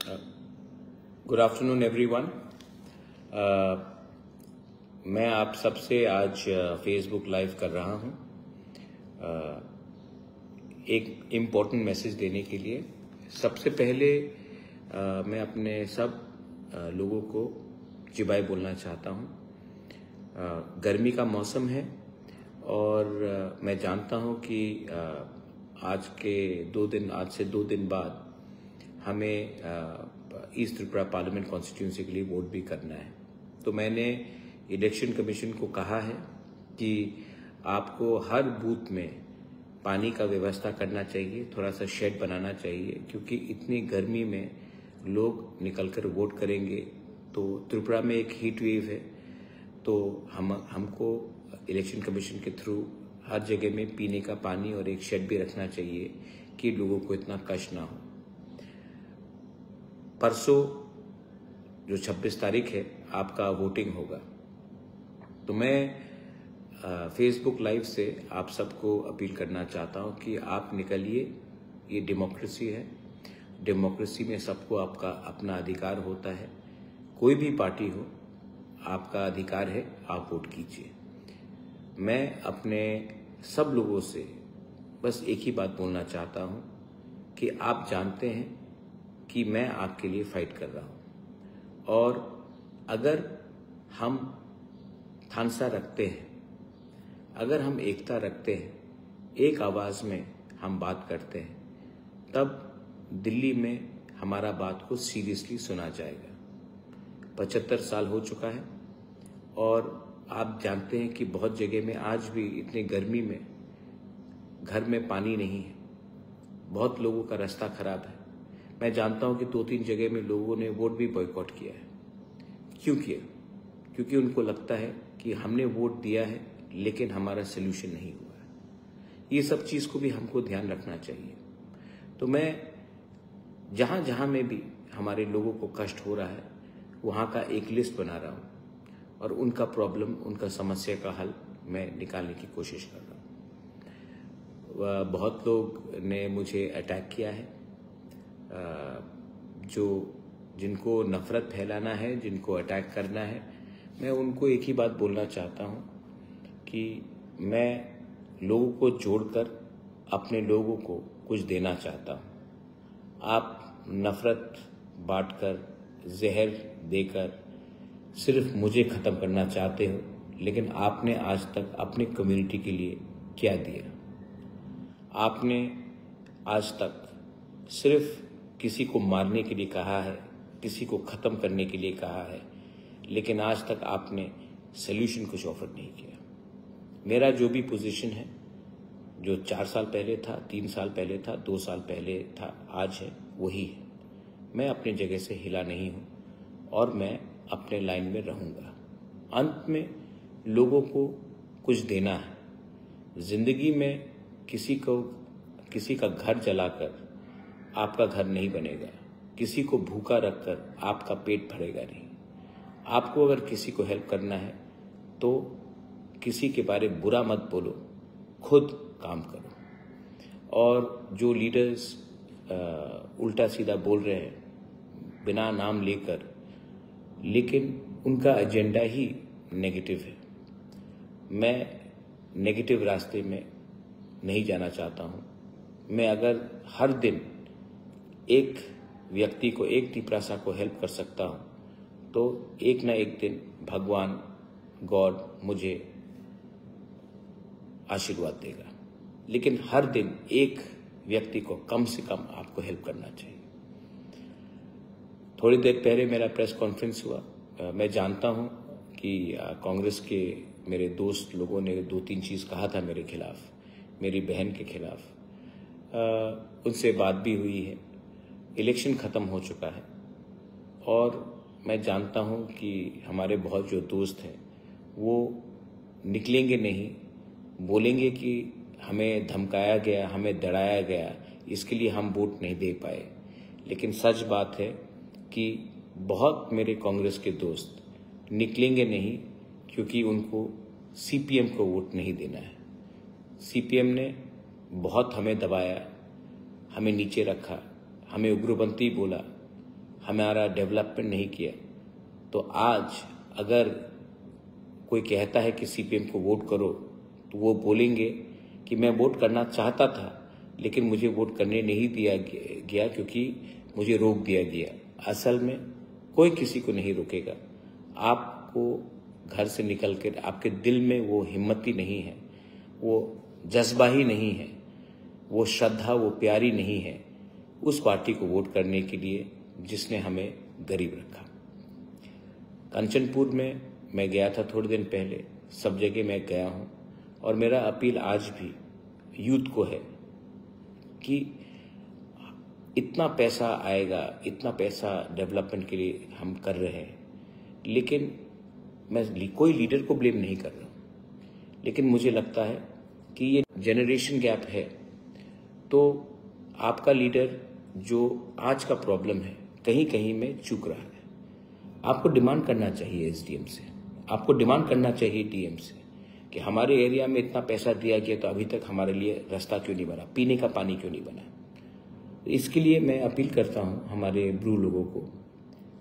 Good afternoon everyone. मैं आप सबसे आज फेसबुक लाइव कर रहा हूं एक इम्पोर्टेंट मैसेज देने के लिए। सबसे पहले मैं अपने सब लोगों को जी बाय बोलना चाहता हूं। गर्मी का मौसम है और मैं जानता हूं कि आज से 2 दिन बाद हमें ईस्ट त्रिपुरा पार्लियामेंट कॉन्स्टिट्यूंसी के लिए वोट भी करना है। तो मैंने इलेक्शन कमीशन को कहा है कि आपको हर बूथ में पानी का व्यवस्था करना चाहिए, थोड़ा सा शेड बनाना चाहिए, क्योंकि इतनी गर्मी में लोग निकलकर वोट करेंगे। तो त्रिपुरा में एक हीट वेव है, तो हमको इलेक्शन कमीशन के थ्रू हर जगह में पीने का पानी और एक शेड भी रखना चाहिए कि लोगों को इतना कष्ट ना हो। परसों जो 26 तारीख है आपका वोटिंग होगा। तो मैं फेसबुक लाइव से आप सबको अपील करना चाहता हूं कि आप निकलिए। ये डेमोक्रेसी है, डेमोक्रेसी में सबको आपका अपना अधिकार होता है। कोई भी पार्टी हो, आपका अधिकार है, आप वोट कीजिए। मैं अपने सब लोगों से बस एक ही बात बोलना चाहता हूं कि आप जानते हैं कि मैं आपके लिए फाइट कर रहा हूं, और अगर हम थानसा रखते हैं, अगर हम एकता रखते हैं, एक आवाज में हम बात करते हैं, तब दिल्ली में हमारा बात को सीरियसली सुना जाएगा। 75 साल हो चुका है और आप जानते हैं कि बहुत जगह में आज भी इतनी गर्मी में घर में पानी नहीं है, बहुत लोगों का रास्ता खराब है। मैं जानता हूं कि 2-3 जगह में लोगों ने वोट भी बॉयकॉट किया है। क्यों किया? क्योंकि उनको लगता है कि हमने वोट दिया है लेकिन हमारा सोल्यूशन नहीं हुआ है। ये सब चीज को भी हमको ध्यान रखना चाहिए। तो मैं जहां जहां में भी हमारे लोगों को कष्ट हो रहा है, वहां का एक लिस्ट बना रहा हूं और उनका प्रॉब्लम, उनका समस्या का हल मैं निकालने की कोशिश कर रहा हूं। बहुत लोग ने मुझे अटैक किया है, जिनको नफरत फैलाना है, जिनको अटैक करना है। मैं उनको एक ही बात बोलना चाहता हूं कि मैं लोगों को जोड़कर अपने लोगों को कुछ देना चाहता हूं। आप नफरत बांटकर, जहर देकर सिर्फ मुझे खत्म करना चाहते हो, लेकिन आपने आज तक अपनी कम्युनिटी के लिए क्या दिया? आपने आज तक सिर्फ किसी को मारने के लिए कहा है, किसी को खत्म करने के लिए कहा है, लेकिन आज तक आपने सॉल्यूशन कुछ ऑफर नहीं किया। मेरा जो भी पोजीशन है, जो 4 साल पहले था, 3 साल पहले था, 2 साल पहले था, आज है, वही है। मैं अपनी जगह से हिला नहीं हूं और मैं अपने लाइन में रहूंगा। अंत में लोगों को कुछ देना है। जिंदगी में किसी का घर जलाकर आपका घर नहीं बनेगा, किसी को भूखा रखकर आपका पेट भरेगा नहीं। आपको अगर किसी को हेल्प करना है तो किसी के बारे में बुरा मत बोलो, खुद काम करो। और जो लीडर्स उल्टा सीधा बोल रहे हैं बिना नाम लेकर, लेकिन उनका एजेंडा ही नेगेटिव है। मैं नेगेटिव रास्ते में नहीं जाना चाहता हूं। मैं अगर हर दिन एक व्यक्ति को, एक तिपरासा को हेल्प कर सकता हूं, तो एक ना एक दिन भगवान, गॉड मुझे आशीर्वाद देगा। लेकिन हर दिन एक व्यक्ति को कम से कम आपको हेल्प करना चाहिए। थोड़ी देर पहले मेरा प्रेस कॉन्फ्रेंस हुआ। मैं जानता हूं कि कांग्रेस के मेरे दोस्त लोगों ने 2-3 चीज कहा था मेरे खिलाफ, मेरी बहन के खिलाफ। उनसे बात भी हुई है। इलेक्शन खत्म हो चुका है और मैं जानता हूं कि हमारे बहुत जो दोस्त हैं वो निकलेंगे नहीं, बोलेंगे कि हमें धमकाया गया, हमें डराया गया, इसके लिए हम वोट नहीं दे पाए। लेकिन सच बात है कि बहुत मेरे कांग्रेस के दोस्त निकलेंगे नहीं, क्योंकि उनको सीपीएम को वोट नहीं देना है। सीपीएम ने बहुत हमें दबाया, हमें नीचे रखा, हमें उग्रपंथी बोला, हमारा डेवलपमेंट नहीं किया, तो आज अगर कोई कहता है कि सीपीएम को वोट करो, तो वो बोलेंगे कि मैं वोट करना चाहता था लेकिन मुझे वोट करने नहीं दिया गया क्योंकि मुझे रोक दिया गया। असल में कोई किसी को नहीं रोकेगा। आपको घर से निकल कर आपके दिल में वो हिम्मत ही नहीं है, वो जज्बा ही नहीं है, वो श्रद्धा, वो प्यारी नहीं है उस पार्टी को वोट करने के लिए जिसने हमें गरीब रखा। कंचनपुर में मैं गया था थोड़े दिन पहले, सब जगह मैं गया हूं और मेरा अपील आज भी यूथ को है कि इतना पैसा आएगा, इतना पैसा डेवलपमेंट के लिए हम कर रहे हैं, लेकिन मैं कोई लीडर को ब्लेम नहीं कर रहा हूं, लेकिन मुझे लगता है कि ये जनरेशन गैप है। तो आपका लीडर जो आज का प्रॉब्लम है कहीं कहीं में चूक रहा है। आपको डिमांड करना चाहिए एसडीएम से, आपको डिमांड करना चाहिए डीएम से कि हमारे एरिया में इतना पैसा दिया गया तो अभी तक हमारे लिए रास्ता क्यों नहीं बना, पीने का पानी क्यों नहीं बना। तो इसके लिए मैं अपील करता हूं हमारे ब्रू लोगों को,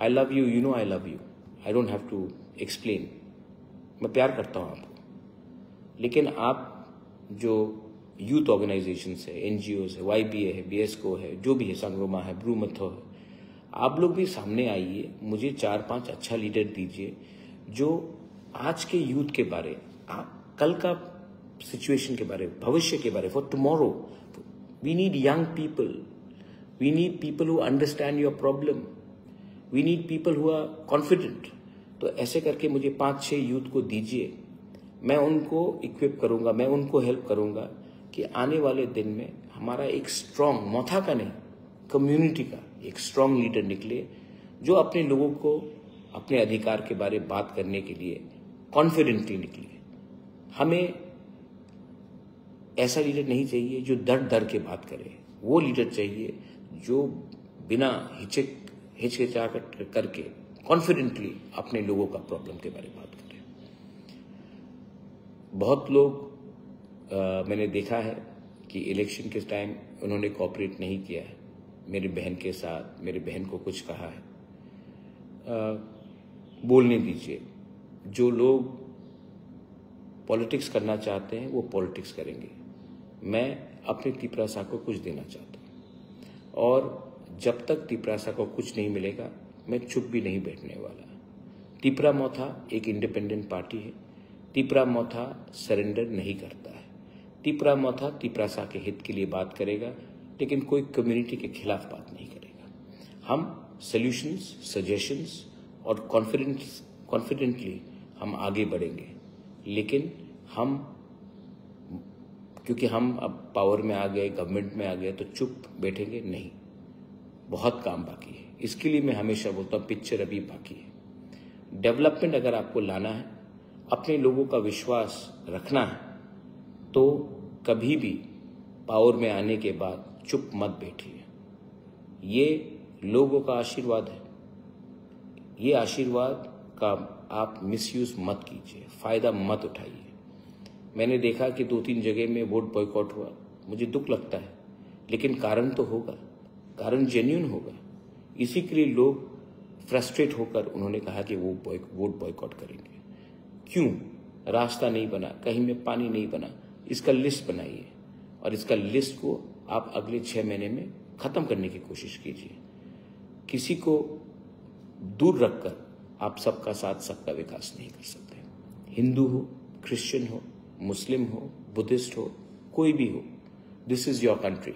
I love you, you know I love you, I don't have to explain, मैं प्यार करता हूं आपको, लेकिन आप जो यूथ ऑर्गेनाइजेशंस है, एनजीओज है, वाईबीए है, बीएसको है, जो भी है, संगरोमा है, ब्रू मथो है, आप लोग भी सामने आइए, मुझे 4-5 अच्छा लीडर दीजिए जो आज के यूथ के बारे, कल का सिचुएशन के बारे, भविष्य के बारे, for tomorrow we need young people, we need people who understand your problem, we need people who are confident. तो ऐसे करके मुझे 5-6 यूथ को दीजिए, मैं उनको इक्विप करूंगा, मैं उनको हेल्प करूंगा कि आने वाले दिन में हमारा एक स्ट्रांग, मौथा का नहीं, कम्युनिटी का एक स्ट्रांग लीडर निकले जो अपने लोगों को अपने अधिकार के बारे में बात करने के लिए कॉन्फिडेंटली निकले। हमें ऐसा लीडर नहीं चाहिए जो डर डर के बात करे, वो लीडर चाहिए जो बिना हिचकिचाहट करके कॉन्फिडेंटली अपने लोगों का प्रॉब्लम के बारे में बात करे। बहुत लोग मैंने देखा है कि इलेक्शन के टाइम उन्होंने कोऑपरेट नहीं किया है मेरी बहन के साथ, मेरी बहन को कुछ कहा है, बोलने दीजिए। जो लोग पॉलिटिक्स करना चाहते हैं वो पॉलिटिक्स करेंगे। मैं अपने तिपरासा को कुछ देना चाहता हूं और जब तक तिपरासा को कुछ नहीं मिलेगा मैं चुप भी नहीं बैठने वाला। तिपरा मोथा एक इंडिपेंडेंट पार्टी है, तिपरा मोथा सरेंडर नहीं करता है। तिपरा मोथा तिपरासा के हित के लिए बात करेगा, लेकिन कोई कम्युनिटी के खिलाफ बात नहीं करेगा। हम सॉल्यूशंस, सजेशंस और कॉन्फिडेंटली हम आगे बढ़ेंगे, लेकिन हम क्योंकि हम अब पावर में आ गए, गवर्नमेंट में आ गए, तो चुप बैठेंगे नहीं। बहुत काम बाकी है। इसके लिए मैं हमेशा बोलता हूं पिक्चर अभी बाकी है। डेवलपमेंट अगर आपको लाना है, अपने लोगों का विश्वास रखना है, तो कभी भी पावर में आने के बाद चुप मत बैठिए। ये लोगों का आशीर्वाद है, ये आशीर्वाद का आप मिसयूज मत कीजिए, फायदा मत उठाइए। मैंने देखा कि 2-3 जगह में वोट बॉयकॉट हुआ, मुझे दुख लगता है, लेकिन कारण तो होगा, कारण जेन्युइन होगा। इसी के लिए लोग फ्रस्ट्रेट होकर उन्होंने कहा कि वो वोट बॉयकॉट करेंगे। क्यों? रास्ता नहीं बना, कहीं में पानी नहीं बना। इसका लिस्ट बनाइए और इसका लिस्ट को आप अगले 6 महीने में खत्म करने की कोशिश कीजिए। किसी को दूर रखकर आप सबका साथ, सबका विकास नहीं कर सकते। हिंदू हो, क्रिश्चियन हो, मुस्लिम हो, बुद्धिस्ट हो, कोई भी हो, this is your country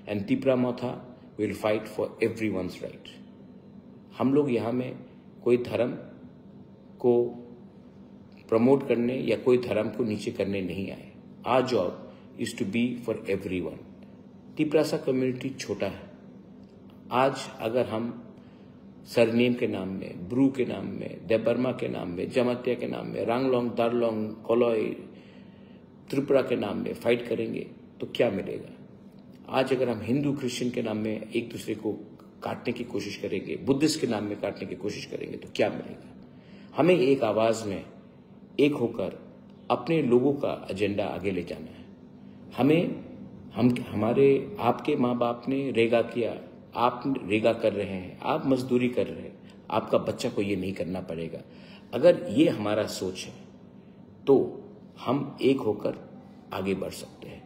and Tipra Motha will fight for everyone's right. हम लोग यहाँ में कोई धर्म को प्रमोट करने या कोई धर्म को नीचे करने नहीं आए। Our job is to be for everyone. Tiprasa community छोटा है। आज अगर हम सरनेम के नाम में, ब्रू के नाम में, देबर्मा के नाम में, जमातिया के नाम में, रांगलोंग, दारलोंग, कोलोई, त्रिपुरा के नाम में फाइट करेंगे तो क्या मिलेगा? आज अगर हम हिंदू क्रिश्चियन के नाम में एक दूसरे को काटने की कोशिश करेंगे, बुद्धिस्ट के नाम में काटने की कोशिश करेंगे तो क्या मिलेगा? हमें एक आवाज में एक होकर अपने लोगों का एजेंडा आगे ले जाना है। हमारे आपके माँ बाप ने रेगा किया, आप रेगा कर रहे हैं, आप मजदूरी कर रहे हैं, आपका बच्चा को ये नहीं करना पड़ेगा। अगर ये हमारा सोच है तो हम एक होकर आगे बढ़ सकते हैं।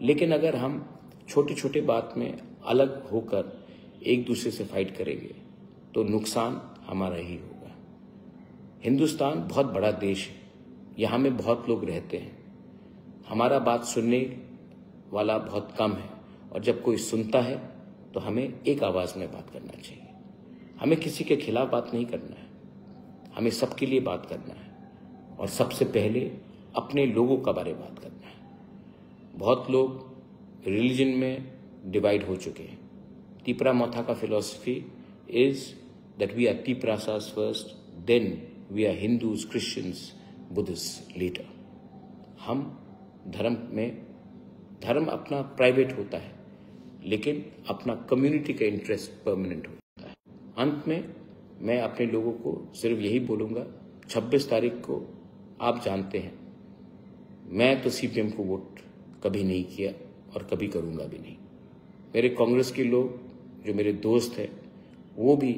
लेकिन अगर हम छोटे छोटे बात में अलग होकर एक दूसरे से फाइट करेंगे तो नुकसान हमारा ही होगा। हिंदुस्तान बहुत बड़ा देश है, यहाँ में बहुत लोग रहते हैं, हमारा बात सुनने वाला बहुत कम है, और जब कोई सुनता है तो हमें एक आवाज में बात करना चाहिए। हमें किसी के खिलाफ बात नहीं करना है, हमें सबके लिए बात करना है, और सबसे पहले अपने लोगों का बारे में बात करना है। बहुत लोग रिलीजन में डिवाइड हो चुके हैं। तिपरा मोथा का philosophy is that we are Tiprasas first, then we are Hindus, Christians, Buddhist later. हम धर्म अपना प्राइवेट होता है, लेकिन अपना कम्युनिटी का इंटरेस्ट परमानेंट होता है। अंत में मैं अपने लोगों को सिर्फ यही बोलूंगा, 26 तारीख को आप जानते हैं मैं तो सीपीएम को वोट कभी नहीं किया और कभी करूंगा भी नहीं। मेरे कांग्रेस के लोग जो मेरे दोस्त हैं वो भी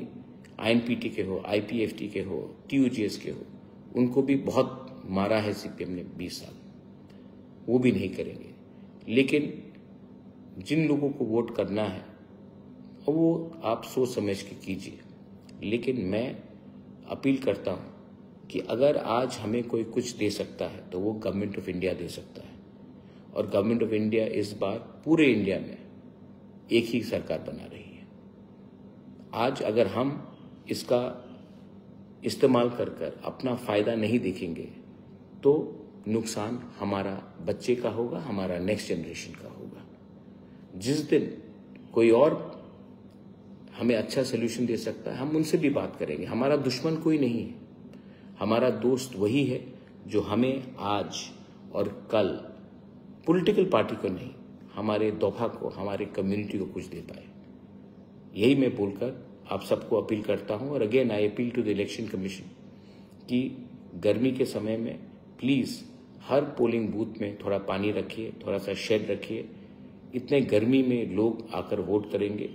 आईएनपीटी के हो, आईपीएफटी के हो, टीयूजीएस के हो, उनको भी बहुत मारा है सीपीएम ने 20 साल, वो भी नहीं करेंगे। लेकिन जिन लोगों को वोट करना है वो आप सोच समझ के कीजिए। लेकिन मैं अपील करता हूं कि अगर आज हमें कोई कुछ दे सकता है तो वो गवर्नमेंट ऑफ इंडिया दे सकता है, और गवर्नमेंट ऑफ इंडिया इस बार पूरे इंडिया में एक ही सरकार बना रही है। आज अगर हम इसका इस्तेमाल कर अपना फायदा नहीं देखेंगे तो नुकसान हमारा बच्चे का होगा, हमारा नेक्स्ट जनरेशन का होगा। जिस दिन कोई और हमें अच्छा सोल्यूशन दे सकता है हम उनसे भी बात करेंगे। हमारा दुश्मन कोई नहीं है, हमारा दोस्त वही है जो हमें आज और कल पॉलिटिकल पार्टी को नहीं, हमारे दोफा को, हमारे कम्युनिटी को कुछ दे पाए। यही मैं बोलकर आप सबको अपील करता हूं। और again I appeal to the election commission कि गर्मी के समय में प्लीज हर पोलिंग बूथ में थोड़ा पानी रखिए, थोड़ा सा शेड रखिए। इतने गर्मी में लोग आकर वोट करेंगे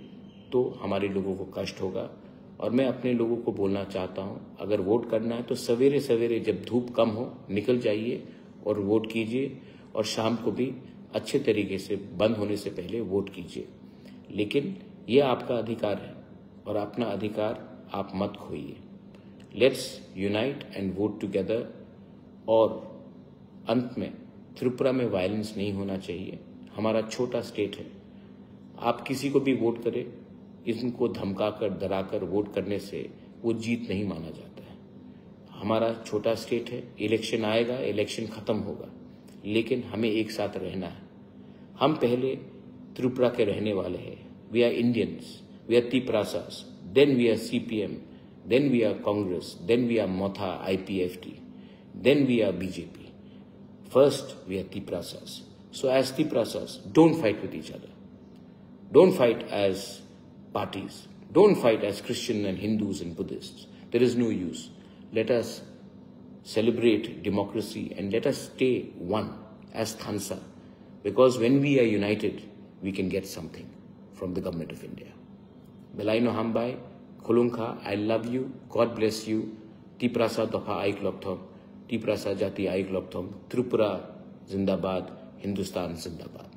तो हमारे लोगों को कष्ट होगा। और मैं अपने लोगों को बोलना चाहता हूं, अगर वोट करना है तो सवेरे सवेरे जब धूप कम हो निकल जाइए और वोट कीजिए, और शाम को भी अच्छे तरीके से बंद होने से पहले वोट कीजिए। लेकिन ये आपका अधिकार है और अपना अधिकार आप मत खोइए। Let's unite and vote together. और अंत में त्रिपुरा में वायलेंस नहीं होना चाहिए। हमारा छोटा स्टेट है, आप किसी को भी वोट करें, इनको धमकाकर डराकर वोट करने से वो जीत नहीं माना जाता है। हमारा छोटा स्टेट है, इलेक्शन आएगा, इलेक्शन खत्म होगा, लेकिन हमें एक साथ रहना है। हम पहले त्रिपुरा के रहने वाले हैं। We are Indians, we are Tiprasas, then we are CPM, then we are Congress, then we are Motha IPFT, then we are BJP. First we are Tiprasas. So as Tiprasas, don't fight with each other. Don't fight as parties. Don't fight as Christian and Hindus and Buddhists. There is no use. Let us celebrate democracy and let us stay one as Thansa. Because when we are united, we can get something from the government of India. Belaino Hambai, Khulungkha, I love you. God bless you. Tiprasa Doha Aiklopthom. Tiprasa Jati Aiklopthom. Tripura Zindabad. Hindustan जिंदाबाद।